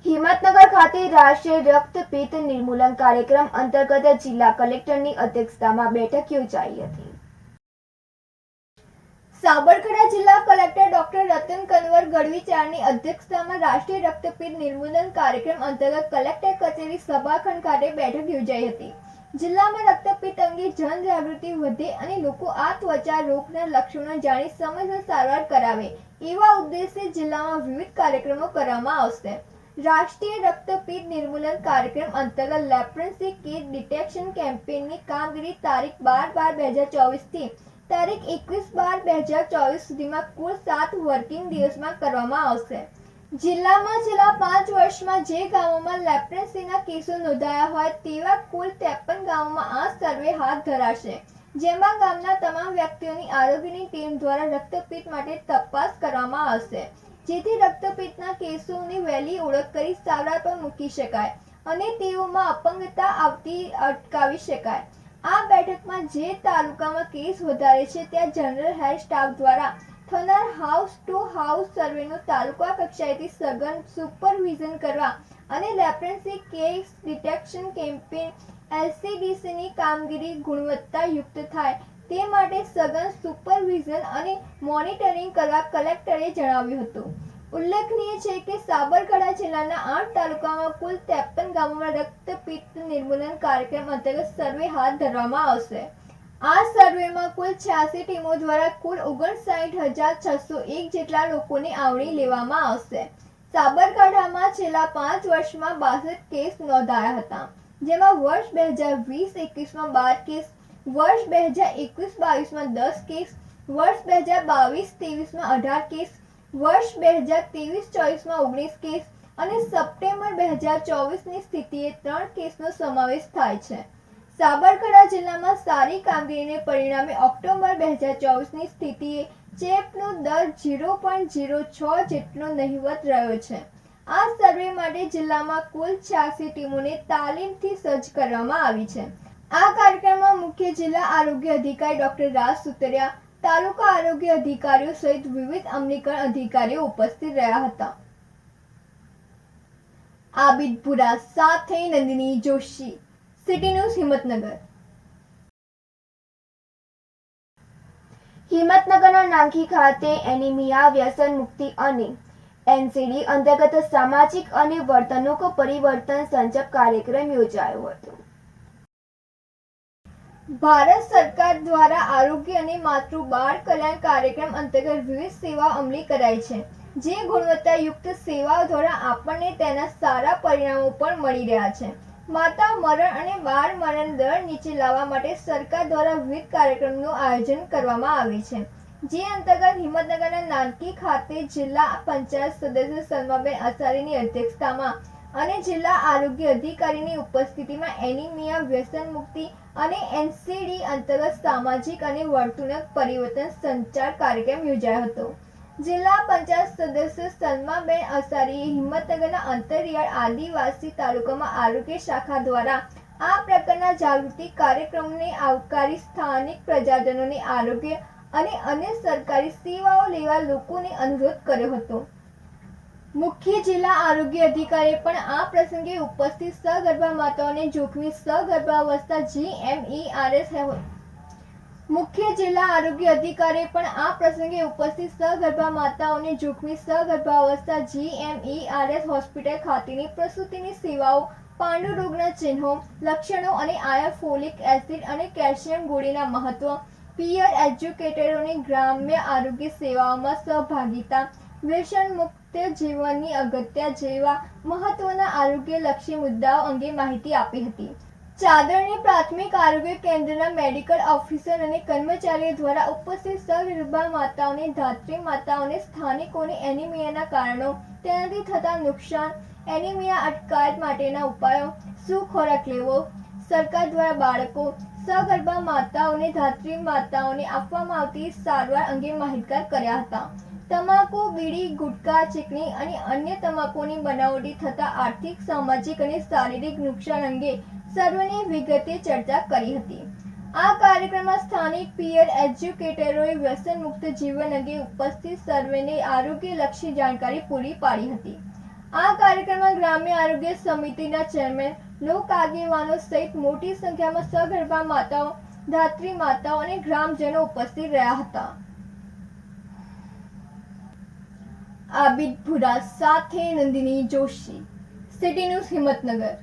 હિંમતનગર ખાતે રાષ્ટ્રીય રક્તપિત્ત નિર્મૂલન કાર્યક્રમ અંતર્ગત જિલ્લા કલેક્ટરની અધ્યક્ષતામાં બેઠક યોજાઈ હતી. સાબરકાંઠા જિલ્લા કલેક્ટર ડોક્ટર રતન કનવર ગઢવીચારની અધ્યક્ષતામાં રાષ્ટ્રીય રક્તપિત્ત નિર્મૂલન કાર્યક્રમ અંતર્ગત કલેક્ટર કચેરી સભાખંડ ખાતે બેઠક યોજાઈ હતી. જિલ્લામાં રક્તપિત્ત અંગે જનજાગૃતિ વધે અને લોકો આ ત્વચા રોગના લક્ષણો જાણી સમયસર સારવાર કરાવે એવા ઉદ્દેશ્યે જિલ્લામાં વિવિધ કાર્યક્રમો કરવામાં આવશે. રાષ્ટ્રીય રક્તપિત્ત નિર્મૂલન કાર્યક્રમ અંતર્ગત લેપ્રસી કેસ ડિટેક્શન કેમ્પેઇનની કામગીરી તારીખ 12/12/2024 થી તારીખ 21/12/2024 સુધીમાં કુલ 7 વર્કિંગ દિવસમાં કરવામાં આવશે. જિલ્લામાં છેલ્લા 5 વર્ષમાં જે ગામોમાં લેપ્રસીના કેસો નોંધાયા હોય તેવા કુલ 53 ગામોમાં આ સર્વે હાથ ધરાશે, જેમાં ગામના તમામ વ્યક્તિઓની આરોગ્યની ટીમ દ્વારા રક્તપિત્ત માટે તપાસ કરવામાં આવશે, જેથી રક્તપિત્તના કેસોની વહેલી ઓળખ કરી સારવાર પર મૂકી શકાય અને તેઓમાં અપંગતા આવતી અટકાવી શકાય. આ બેઠકમાં જે તાલુકામાં કેસ વધારે છે ત્યાં જનરલ હેલ્થ સ્ટાફ દ્વારા થનાર હાઉસ ટુ હાઉસ સર્વેનું તાલુકા કક્ષાએથી સઘન સુપરવિઝન કરવા અને લેપ્રસી કેસ ડિટેક્શન કેમ્પેઇન LCDCની કામગીરી ગુણવત્તાયુક્ત થાય તે માટે સઘન સુપરવિઝન અને મોનિટરિંગ કરવા કલેક્ટરે જણાવ્યું હતું. ઉલ્લેખનીય છે કે સાબરકાંઠા જિલ્લાના 8 તાલુકામાં કુલ 53 ગામોમાં રક્તપિત્ત નિર્મૂલન કાર્યક્રમ અંતર્ગત સર્વે હાથ ધરવામાં આવશે. આ સર્વેમાં કુલ 86 ટીમો દ્વારા કુલ 59,601 જેટલા લોકોને આવરી લેવામાં આવશે. સાબરકાંઠામાં છેલ્લા 5 વર્ષમાં 62 કેસ નોંધાયા હતા, જેમાં વર્ષ 2020-21માં 12 કેસ, વર્ષ 2021-22માં 10 કેસ, વર્ષ 2022-23માં 18 કેસ, વર્ષ 2023-24માં 19 કેસ અને સપ્ટેમ્બર 2024ની સ્થિતિએ 3 કેસનો સમાવેશ થાય છે. સાબરકાંઠા જિલ્લામાં સારી કામગીરીને પરિણામે ઓક્ટોબર 2024ની સ્થિતિએ ચેપનો દર 0.06 જેટલો નહિવત રહ્યો છે. આ સર્વે માટે જિલ્લામાં કુલ 86 ટીમોને તાલીમથી સજ્જ કરવામાં આવી છે. આ કાર્યક્રમમાં મુખ્ય જિલ્લા આરોગ્ય અધિકારી ડોક્ટર રાજ સુતરિયા, તાલુકા આરોગ્ય અધિકારીઓ સહિત વિવિધ અમલીકરણ અધિકારીઓ ઉપસ્થિત રહ્યા હતા. આબિદપુરા સાથે નંદિની જોશી, સિટી ન્યૂઝ, હિંમતનગર. હિંમતનગરના નાંખી ખાતે એનિમિયા, વ્યસન મુક્તિ અને NCD અંતર્ગત સામાજિક અને વર્તણૂક પરિવર્તન સંચપ કાર્યક્રમ યોજાયો હતો. ભારત સરકાર દ્વારા આરોગ્ય અને માતૃ બાળ કલ્યાણ કાર્યક્રમ અંતર્ગત વિવિધ સેવાઓ અમલી કરાઈ છે, જે ગુણવત્તાયુક્ત સેવાઓ દ્વારા આપણને તેના સારા પરિણામો પણ મળી રહ્યા છે. માતા મરણ અને બાળ મરણ દર નીચે લાવવા માટે સરકાર દ્વારા વિવિધ કાર્યક્રમોનું આયોજન કરવામાં આવે છે, જે અંતર્ગત હિંમતનગરના નાનકી ખાતે જિલ્લા પંચાયત સદસ્ય સલમાબેન અસારીની અધ્યક્ષતામાં અને જિલ્લા આરોગ્ય અધિકારીની ઉપસ્થિતિમાં એનિમિયા, વ્યસન મુક્તિ અને NCD અંતર્ગત સામાજિક અને વર્તણૂક પરિવર્તન સંચાર કાર્યક્રમ યોજાયો હતો. જિલ્લા પંચાયત સદસ્ય સલમાબેન અસારીએ હિંમતનગરના અંતરિયાળ આદિવાસી તાલુકામાં આરોગ્ય શાખા દ્વારા આ પ્રકારના જાગૃતિ કાર્યક્રમને આવકારી સ્થાનિક પ્રજાજનોને આરોગ્ય અને અન્ય સરકારી સેવાઓ લેવા લોકોને અનુરોધ કર્યો હતો. મુખ્ય જિલ્લા આરોગ્ય અધિકારીએ પણ આ પ્રસંગે ઉપસ્થિત સગર્ભા માતાઓને જોખમી સગર્ભાવસ્થા GMERS મુખ્ય જિલ્લા આરોગ્ય અધિકારીએ પણ આ પ્રસંગે ઉપસ્થિત સગર્ભા માતાઓને જોખમી સગર્ભાવસ્થા GMERS હોસ્પિટલ ખાતેની પ્રસૂતિની સેવાઓ, પાંડુ રોગના ચિહ્નો, લક્ષણો અને આયર્ન, ફોલિક એસિડ અને કેલ્શિયમ ગોળીના મહત્વ, પિયર એજ્યુકેટરોની ગ્રામ્ય આરોગ્ય સેવાઓમાં સહભાગિતા, વ્યસન મુક્ત જીવનની અગત્ય જેવા મહત્વના આરોગ્યલક્ષી મુદ્દાઓ અંગે માહિતી આપી હતી. ચાદરણી પ્રાથમિક આરોગ્ય કેન્દ્રના મેડિકલ ઓફિસર અને કર્મચારીઓ દ્વારા ઉપસ્થિત સગર્ભા માતાઓને, ધાત્રી માતાઓને, સ્થાનિકોને એનિમિયાના કારણો, તેનાથી થતા નુકસાન, એનિમિયા અટકાયત માટેના ઉપાયો, શું ખોરાક લેવો, સરકાર દ્વારા બાળકો, સગર્ભા માતાઓને, ધાત્રી માતાઓને આપવામાં આવતી સારવાર અંગે માહિતગાર કર્યા હતા. તમાકુ, બીડી, ગુટખા, ચીકણી અને અન્ય તમાકુની બનાવટથી થતા આર્થિક, સામાજિક અને શારીરિક નુકસાન અંગે સર્વને વિગતે ચર્ચા કરી હતી. આ કાર્યક્રમમાં સ્થાનિક પિયર એજ્યુકેટરોએ વ્યસન મુક્ત જીવન અંગે ઉપસ્થિત સર્વેને આરોગ્યલક્ષી જાણકારી પૂરી પાડી હતી. આ કાર્યક્રમમાં ગ્રામ્ય આરોગ્ય સમિતિના ચેરમેન, લોક આગેવાનો સહિત મોટી સંખ્યામાં સગર્ભા માતાઓ, ધાત્રી માતાઓ અને ગ્રામજનો ઉપસ્થિત રહ્યા હતા. આબિદ ભુરા સાથે નંદિની જોશી, સિટી ન્યૂઝ, હિંમતનગર.